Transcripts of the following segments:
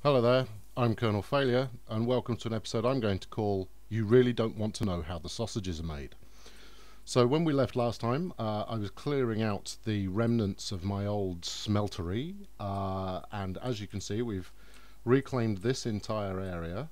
Hello there, I'm Colonel Failure, and welcome to an episode I'm going to call You Really Don't Want to Know How the Sausages Are Made. So when we left last time, I was clearing out the remnants of my old smeltery, and as you can see, we've reclaimed this entire area.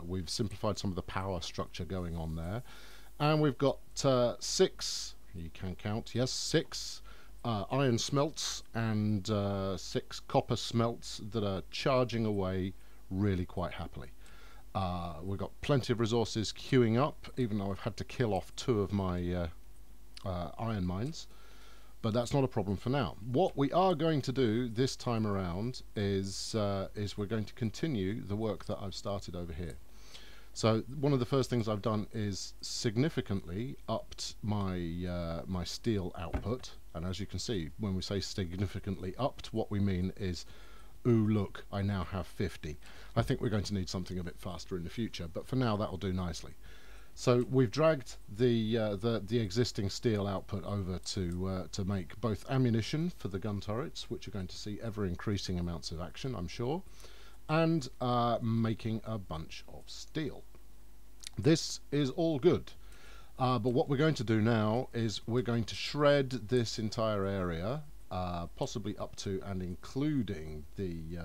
We've simplified some of the power structure going on there, and we've got six, you can count, yes, six iron smelts and six copper smelts that are charging away really quite happily. We've got plenty of resources queuing up, even though I've had to kill off two of my iron mines. But that's not a problem for now. What we are going to do this time around is we're going to continue the work that I've started over here. So one of the first things I've done is significantly upped my my steel output, and as you can see, when we say significantly upped, what we mean is, ooh, look, I now have 50. I think we're going to need something a bit faster in the future, but for now that'll do nicely. So we've dragged the existing steel output over to make both ammunition for the gun turrets, which are going to see ever increasing amounts of action, I'm sure, and making a bunch of steel. This is all good, but what we're going to do now is we're going to shred this entire area, possibly up to and including the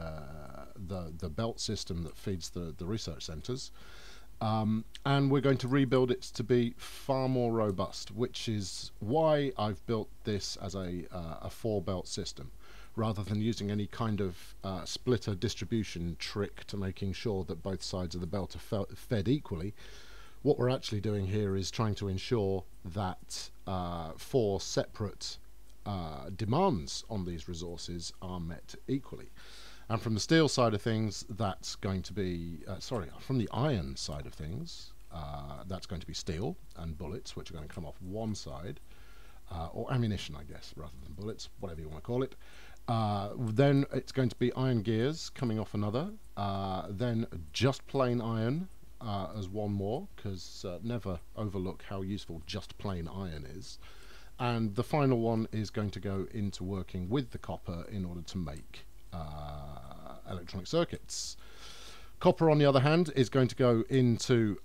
belt system that feeds the research centres, and we're going to rebuild it to be far more robust, which is why I've built this as a four belt system, rather than using any kind of splitter distribution trick to making sure that both sides of the belt are fed equally. What we're actually doing here is trying to ensure that four separate demands on these resources are met equally. And from the steel side of things, that's going to be, from the iron side of things, that's going to be steel and bullets, which are going to come off one side, or ammunition, I guess, rather than bullets, whatever you want to call it. Then it's going to be iron gears coming off another, then just plain iron as one more, because never overlook how useful just plain iron is. And the final one is going to go into working with the copper in order to make electronic circuits. Copper, on the other hand, is going to go into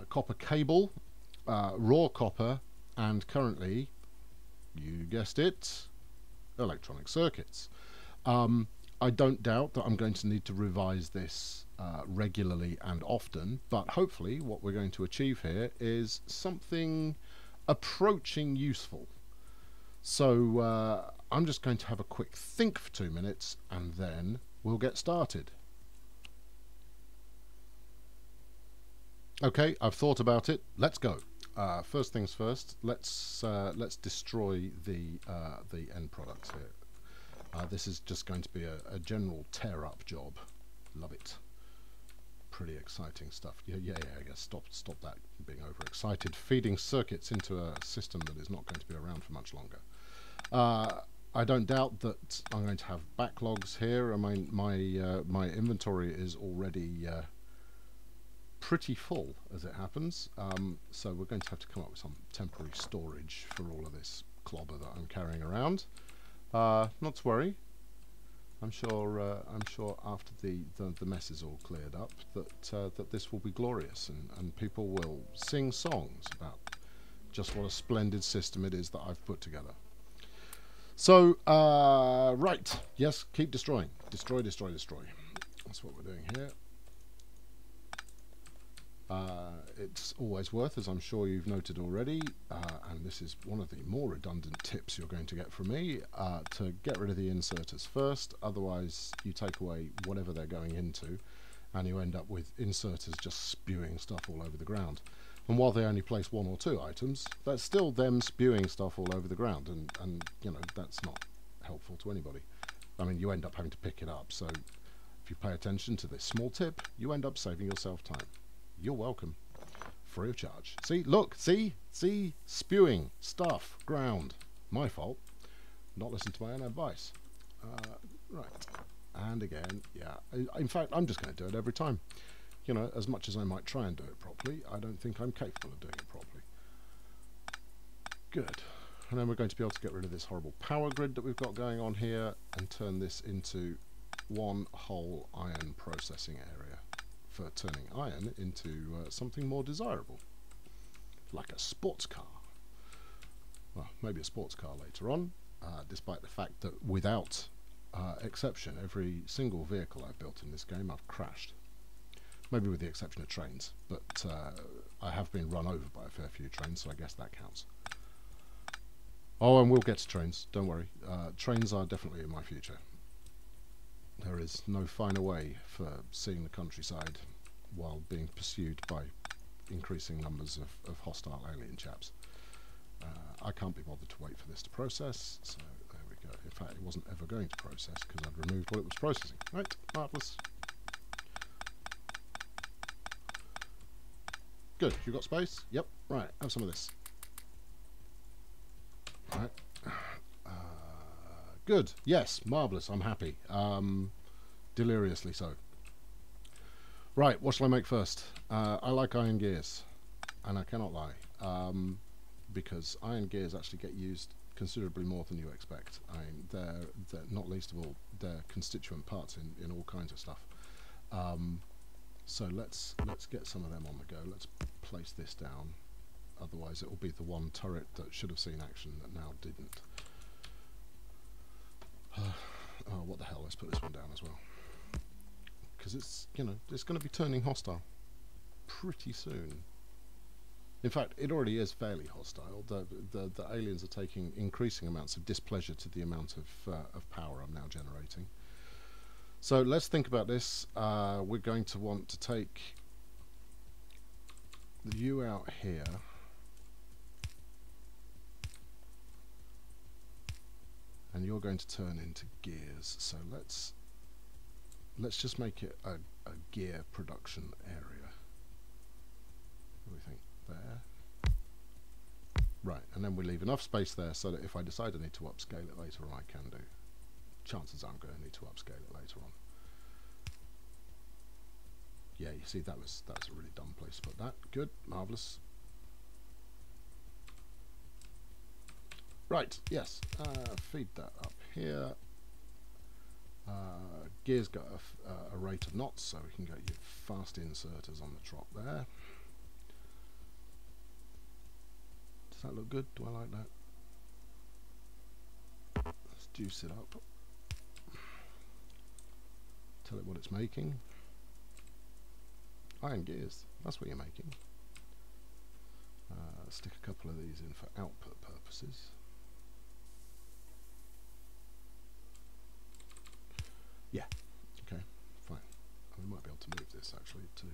copper cable, raw copper, and currently, you guessed it, electronic circuits. I don't doubt that I'm going to need to revise this regularly and often, but hopefully what we're going to achieve here is something approaching useful. So I'm just going to have a quick think for 2 minutes and then we'll get started. Okay, I've thought about it. Let's go. First things first. Let's destroy the end products here. This is just going to be a general tear-up job. Love it. Pretty exciting stuff. Yeah, I guess stop that being overexcited. Feeding circuits into a system that is not going to be around for much longer. I don't doubt that I'm going to have backlogs here. I mean, my inventory is already pretty full, as it happens. So we're going to have to come up with some temporary storage for all of this clobber that I'm carrying around. Not to worry. I'm sure after the mess is all cleared up that this will be glorious, and people will sing songs about just what a splendid system it is that I've put together. So right, yes, keep destroying, destroy. That's what we're doing here. It's always worth, as I'm sure you've noted already, and this is one of the more redundant tips you're going to get from me, to get rid of the inserters first. Otherwise you take away whatever they're going into and you end up with inserters just spewing stuff all over the ground. And while they only place one or two items, that's still them spewing stuff all over the ground, and you know, that's not helpful to anybody. I mean, you end up having to pick it up, so if you pay attention to this small tip, you end up saving yourself time. You're welcome. Free of charge. See, look, see, spewing stuff, ground. My fault. Not listen to my own advice. Right. And again, yeah. In fact, I'm just going to do it every time. You know, as much as I might try and do it properly, I don't think I'm capable of doing it properly. Good. And then we're going to be able to get rid of this horrible power grid that we've got going on here and turn this into one whole iron processing area for turning iron into something more desirable, like a sports car. Well, maybe a sports car later on, despite the fact that without exception, every single vehicle I've built in this game I've crashed. Maybe with the exception of trains, but I have been run over by a fair few trains, so I guess that counts. Oh, and we'll get to trains, don't worry. Trains are definitely in my future. There is no finer way for seeing the countryside while being pursued by increasing numbers of hostile alien chaps. I can't be bothered to wait for this to process, so there we go. In fact, it wasn't ever going to process because I'd removed what it was processing. Right, marvellous. Good, you got space? Yep, right, have some of this. Right. Good, yes, marvellous, I'm happy. Deliriously so. Right, what shall I make first? I like iron gears, and I cannot lie, because iron gears actually get used considerably more than you expect. I mean, they're not least of all, they're constituent parts in all kinds of stuff. So let's get some of them on the go. Let's place this down, otherwise it will be the one turret that should have seen action that now didn't. Oh, what the hell, let's put this one down as well. Because it's, you know, it's going to be turning hostile pretty soon. In fact, it already is fairly hostile. The aliens are taking increasing amounts of displeasure to the amount of power I'm now generating. So let's think about this. We're going to want to take you out here. And you're going to turn into gears. So let's just make it a gear production area. What do we think? There. Right, and then we leave enough space there so that if I decide I need to upscale it later on, I can do. Chances are I'm going to need to upscale it later on. Yeah, you see, that's a really dumb place to put that. Good, marvellous. Right, yes, feed that up here. Gears got a rate of knots, so we can get your fast inserters on the trot there. Does that look good? Do I like that? Let's juice it up. Tell it what it's making. Iron gears, that's what you're making. Stick a couple of these in for output purposes. Yeah, okay, fine. We might be able to move this actually to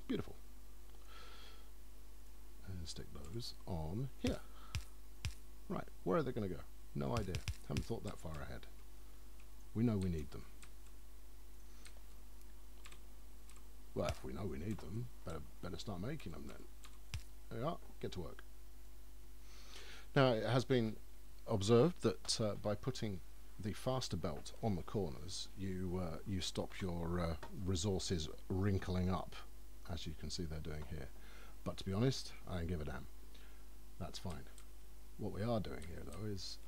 beautiful. And stick those on here. Right, where are they going to go? No idea. Haven't thought that far ahead. We know we need them. Well, if we know we need them, better start making them then. There we are, get to work. Now, it has been observed that by putting the faster belt on the corners, you stop your resources wrinkling up, as you can see they're doing here. But to be honest, I don't give a damn. That's fine. What we are doing here, though, is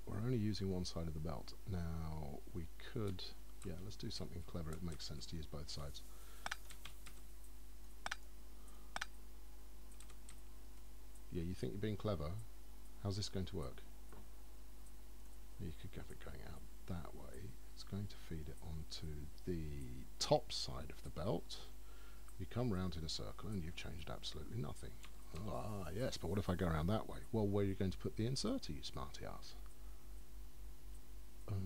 we're only using one side of the belt. Now, we could... yeah, let's do something clever. It makes sense to use both sides. Yeah, you think you're being clever? How's this going to work? You could have it going out that way. It's going to feed it onto the top side of the belt. You come round in a circle and you've changed absolutely nothing. Ah, yes, but what if I go around that way? Well, where are you going to put the inserter, you smarty ass? Let's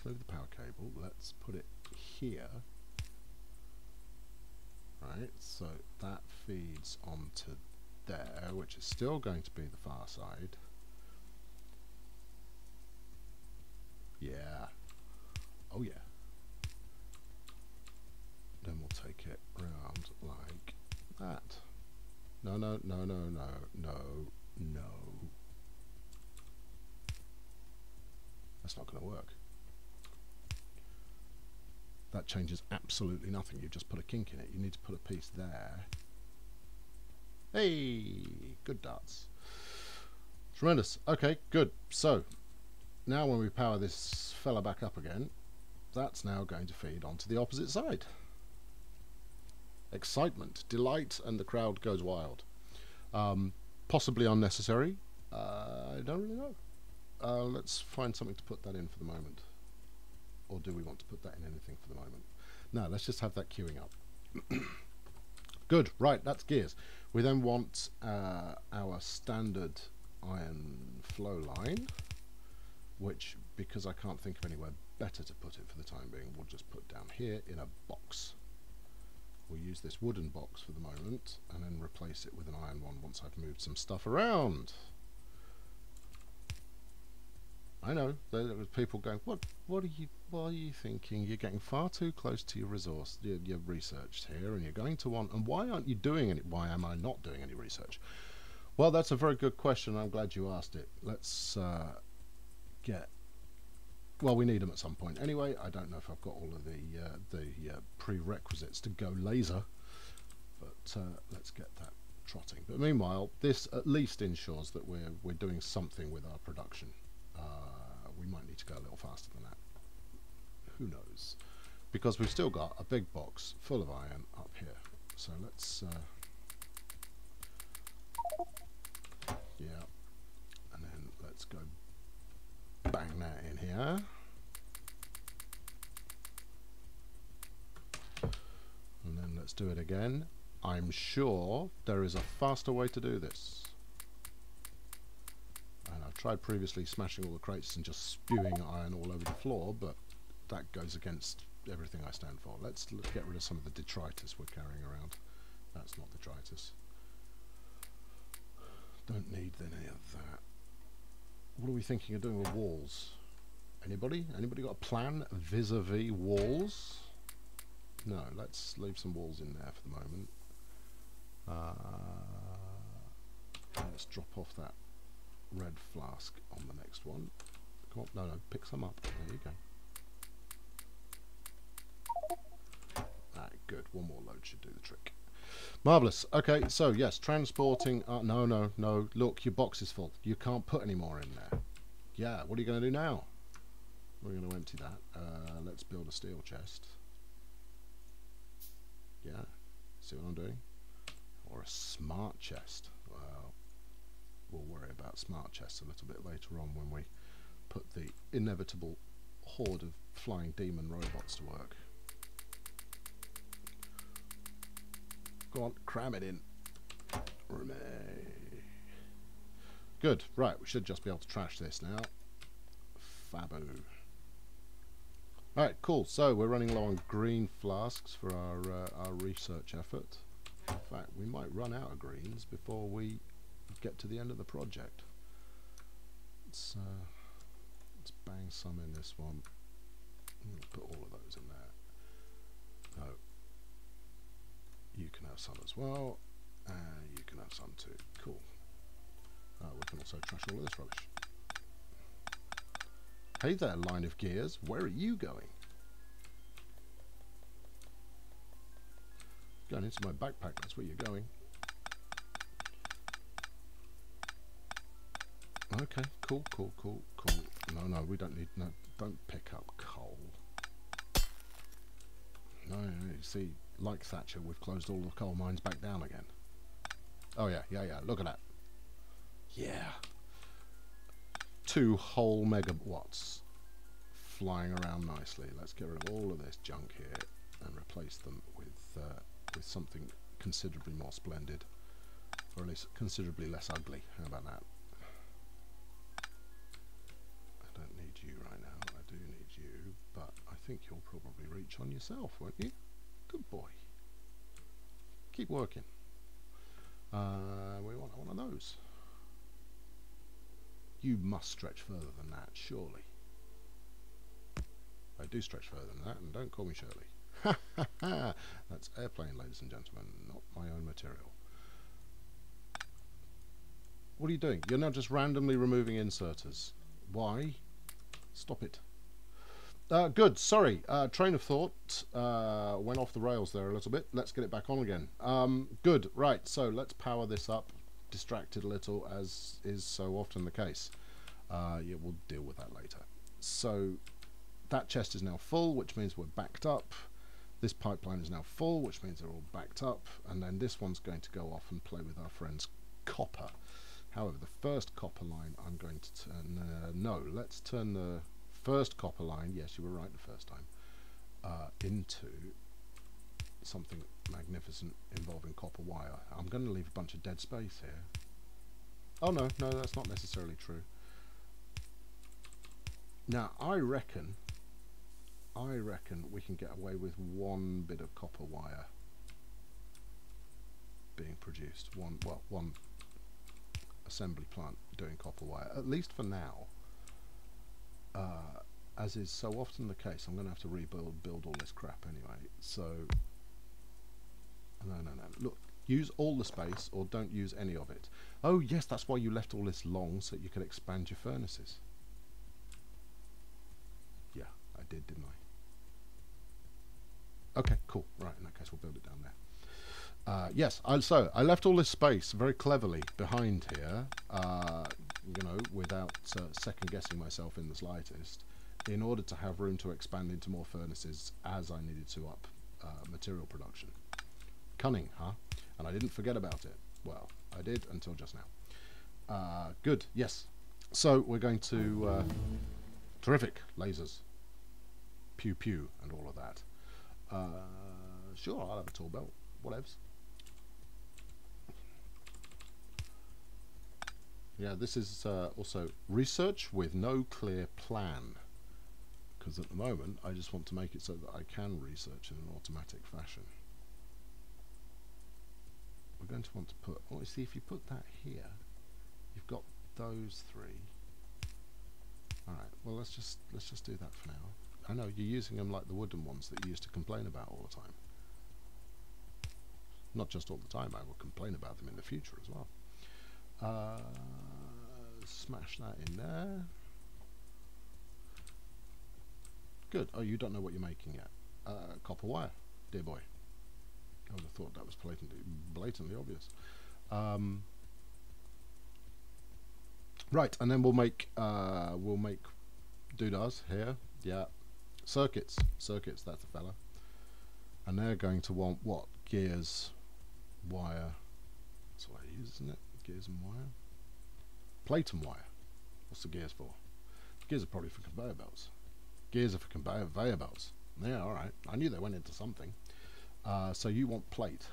move the power cable. Let's put it here. Right, so that feeds onto there, which is still going to be the far side. Yeah. Oh yeah. Then we'll take it round like that. No, no, no, no, no, no, no. That's not going to work. That changes absolutely nothing. You've just put a kink in it. You need to put a piece there. Hey, good darts. Tremendous. Okay, good. So, now when we power this fella back up again, that's now going to feed onto the opposite side. Excitement, delight, and the crowd goes wild. Possibly unnecessary. I don't really know. Let's find something to put that in for the moment. Or do we want to put that in anything for the moment? No, let's just have that queuing up. Good, right, that's gears. We then want our standard iron flow line, which, because I can't think of anywhere better to put it for the time being, we'll just put down here in a box. We'll use this wooden box for the moment and then replace it with an iron one once I've moved some stuff around. I know there was people going, what are you thinking? You're getting far too close to your resource. You're researched here, and you're going to want. And why aren't you doing any? Why am I not doing any research? Well, that's a very good question. I'm glad you asked it. Let's get. Well, we need them at some point. Anyway, I don't know if I've got all of the prerequisites to go laser, but let's get that trotting. But meanwhile, this at least ensures that we're doing something with our production. We might need to go a little faster than that. Who knows? Because we've still got a big box full of iron up here. So let's yeah, and then let's go bang that in here. And then let's do it again. I'm sure there is a faster way to do this. And I've tried previously smashing all the crates and just spewing iron all over the floor, but that goes against everything I stand for. Let's get rid of some of the detritus we're carrying around. That's not detritus. Don't need any of that. What are we thinking of doing with walls? Anybody? Anybody got a plan vis-a-vis walls? No, let's leave some walls in there for the moment. Let's drop off that red flask on the next one. Come on, no, pick some up. There you go. Alright, good. One more load should do the trick. Marvellous. Okay, so yes, transporting. No. Look, your box is full. You can't put any more in there. Yeah, what are you going to do now? We're going to empty that. Let's build a steel chest. Yeah, see what I'm doing? Or a smart chest. Well, we'll worry about smart chests a little bit later on when we put the inevitable horde of flying demon robots to work. Go on, cram it in. Good, right, we should just be able to trash this now. Fabu. Alright, cool, so we're running low on green flasks for our research effort. In fact, we might run out of greens before we get to the end of the project. Let's bang some in this one. We'll put all of those in there. No. You can have some as well. You can have some too. Cool. We can also trash all of this rubbish. Hey there, line of gears. Where are you going? Going into my backpack. That's where you're going. Okay. Cool. No, we don't need. No, don't pick up coal. No, you see, like Thatcher, we've closed all the coal mines back down again. Oh yeah. Look at that. Yeah. 2 whole megawatts flying around nicely. Let's get rid of all of this junk here and replace them with something considerably more splendid, or at least considerably less ugly. How about that? I don't need you right now. I do need you, but I think you'll probably reach on yourself, won't you? Good boy. Keep working. We want one of those. You must stretch further than that, surely. I do stretch further than that, and don't call me Shirley. Ha ha ha! That's airplane, ladies and gentlemen, not my own material. What are you doing? You're now just randomly removing inserters. Why? Stop it. Good, sorry. Train of thought went off the rails there a little bit. Let's get it back on again. Good, right, so let's power this up. Distracted a little, as is so often the case. Yeah, we'll deal with that later. So that chest is now full, which means we're backed up. This pipeline is now full, which means they're all backed up, and then this one's going to go off and play with our friends copper. However, the first copper line I'm going to turn... no, let's turn the first copper line, yes, you were right the first time, into something magnificent involving copper wire. I'm going to leave a bunch of dead space here. Oh no, that's not necessarily true. Now, I reckon we can get away with one bit of copper wire being produced. One assembly plant doing copper wire, at least for now. As is so often the case, I'm going to have to build all this crap anyway. So, no. Look, use all the space or don't use any of it. Oh yes, that's why you left all this long, so you could expand your furnaces. Yeah, I did, didn't I? Okay, cool. Right, in that case, we'll build it down there. Yes, so I left all this space very cleverly behind here, you know, without second guessing myself in the slightest, in order to have room to expand into more furnaces as I needed to up material production. Cunning, huh? And I didn't forget about it. Well, I did until just now. Good, yes. So we're going to... terrific, lasers. Pew pew and all of that. Sure, I'll have a tool belt. Whatevs. Yeah, this is also research with no clear plan. Because at the moment, I just want to make it so that I can research in an automatic fashion. We're going to want to put... well, you see, if you put that here, you've got those three. Alright, well, let's just do that for now. I know, you're using them like the wooden ones that you used to complain about all the time. Not just all the time, I will complain about them in the future as well. Smash that in there. Good. Oh, you don't know what you're making yet. Copper wire, dear boy. I would have thought that was blatantly obvious. Right, and then we'll make doodahs here. Yeah, circuits. That's the fella. And they're going to want what? Gears, wire. That's what I use, isn't it? Gears and wire. Plate and wire. What's the gears for? Gears are probably for conveyor belts. Gears are for conveyor belts. Yeah, all right. I knew they went into something. So you want plate.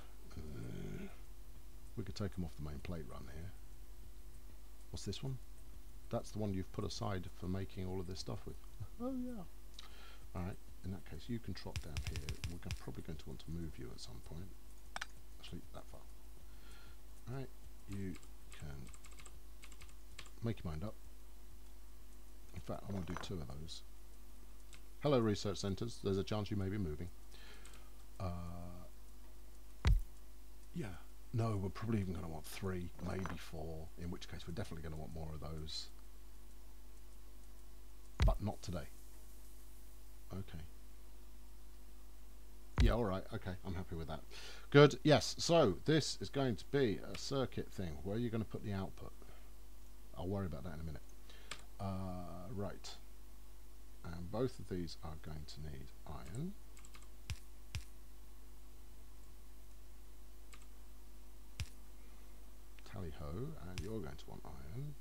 We could take them off the main plate run here. What's this one? That's the one you've put aside for making all of this stuff with. Oh yeah. Alright, in that case you can trot down here. We're probably going to want to move you at some point. Actually, that far. Alright, you can make your mind up. In fact, I want to do 2 of those. Hello research centres, there's a chance you may be moving. Yeah. No, we're probably even going to want 3, maybe 4, in which case we're definitely going to want more of those. But not today. Okay. Yeah, alright, okay, I'm happy with that. Good, yes, so this is going to be a circuit thing. Where are you going to put the output? I'll worry about that in a minute. Right. And both of these are going to need iron. Tally-ho, and you're going to want iron,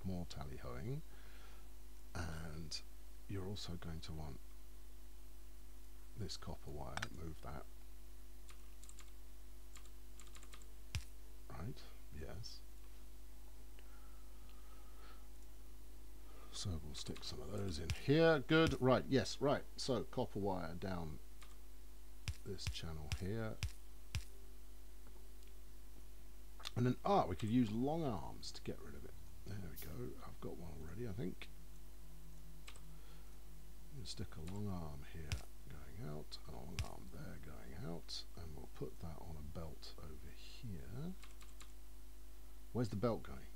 more tally-hoing, and you're also going to want this copper wire, move that, right, yes, so we'll stick some of those in here, good, right, yes, right, so copper wire down this channel here. And then, we could use long arms to get rid of it. There we go. I've got one already, I think. We'll stick a long arm here going out, and a long arm there going out, and we'll put that on a belt over here. Where's the belt going?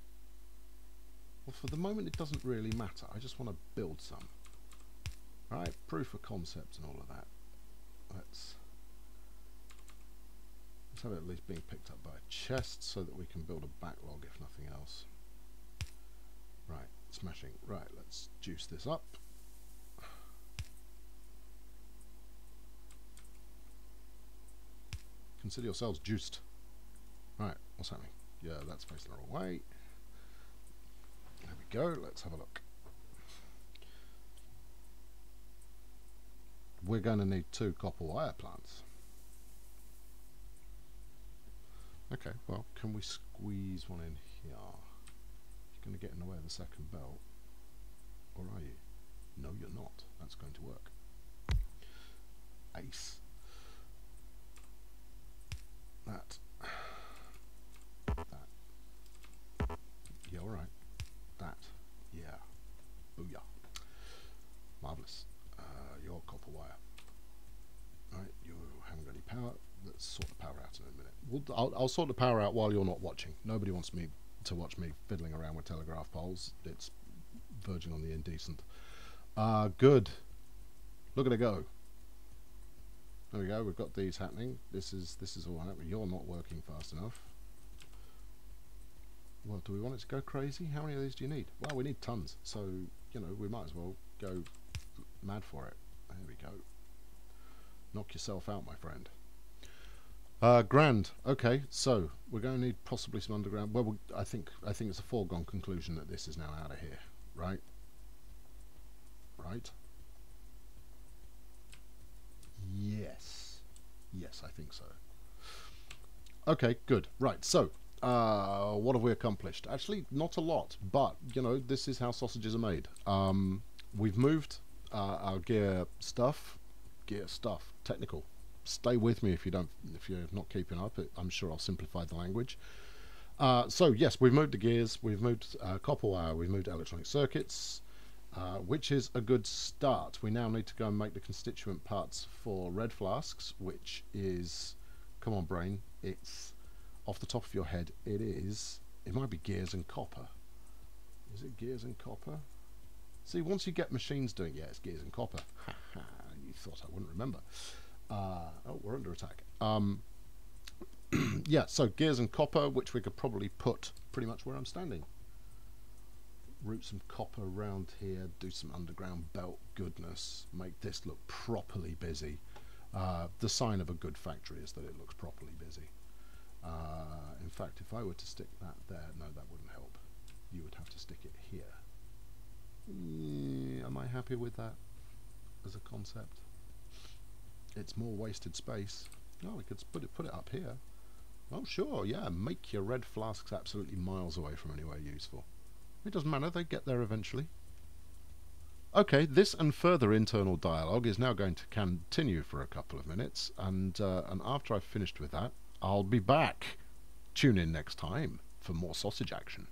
Well, for the moment, it doesn't really matter. I just want to build some. Right, proof of concept and all of that. Let's have it at least being picked up by a chest so that we can build a backlog if nothing else. Right, Smashing. Right, let's juice this up. Consider yourselves juiced. Right, what's happening? Yeah, that's facing the wrong way. There we go, let's have a look. We're going to need 2 copper wire plants. Okay, well, can we squeeze one in here? You're going to get in the way of the second belt. Or are you? No, you're not. That's going to work. Ace. That. Yeah, alright. That. Yeah. Booyah. Marvellous. Your copper wire. Alright, you haven't got any power. Let's sort the power out in a minute. I'll sort the power out while you're not watching. Nobody wants me to watch me fiddling around with telegraph poles. It's verging on the indecent. Good. Look at it go. There we go. We've got these happening. This is all happening. You're not working fast enough. Well, do we want it to go crazy? How many of these do you need? Well, we need tons. So, you know, we might as well go mad for it. There we go. Knock yourself out, my friend. Grand. Okay, so we're going to need possibly some underground. Well, I think it's a foregone conclusion that this is now out of here, right? Right? Yes. Yes, I think so. Okay, good. Right, so what have we accomplished? Actually, not a lot, but you know, this is how sausages are made. We've moved our gear stuff, technical. Stay with me if you're not keeping up. I'm sure I'll simplify the language. So yes, we've moved the gears, we've moved copper wire, we've moved electronic circuits, which is a good start. We now need to go and make the constituent parts for red flasks, which is, come on brain, it's off the top of your head, it might be gears and copper. Is it gears and copper? See, once you get machines doing, yeah, it's gears and copper. You thought I wouldn't remember. Oh, we're under attack. Yeah, so gears and copper, which we could probably put pretty much where I'm standing. Route some copper around here, do some underground belt goodness, make this look properly busy. The sign of a good factory is that it looks properly busy. In fact, if I were to stick that there, no, that wouldn't help. You would have to stick it here. Am I happy with that as a concept? It's more wasted space. Oh, we could put it up here. Oh, sure, yeah, make your red flasks absolutely miles away from anywhere useful. It doesn't matter, they get there eventually. Okay, this and further internal dialogue is now going to continue for a couple of minutes, and after I've finished with that, I'll be back. Tune in next time for more sausage action.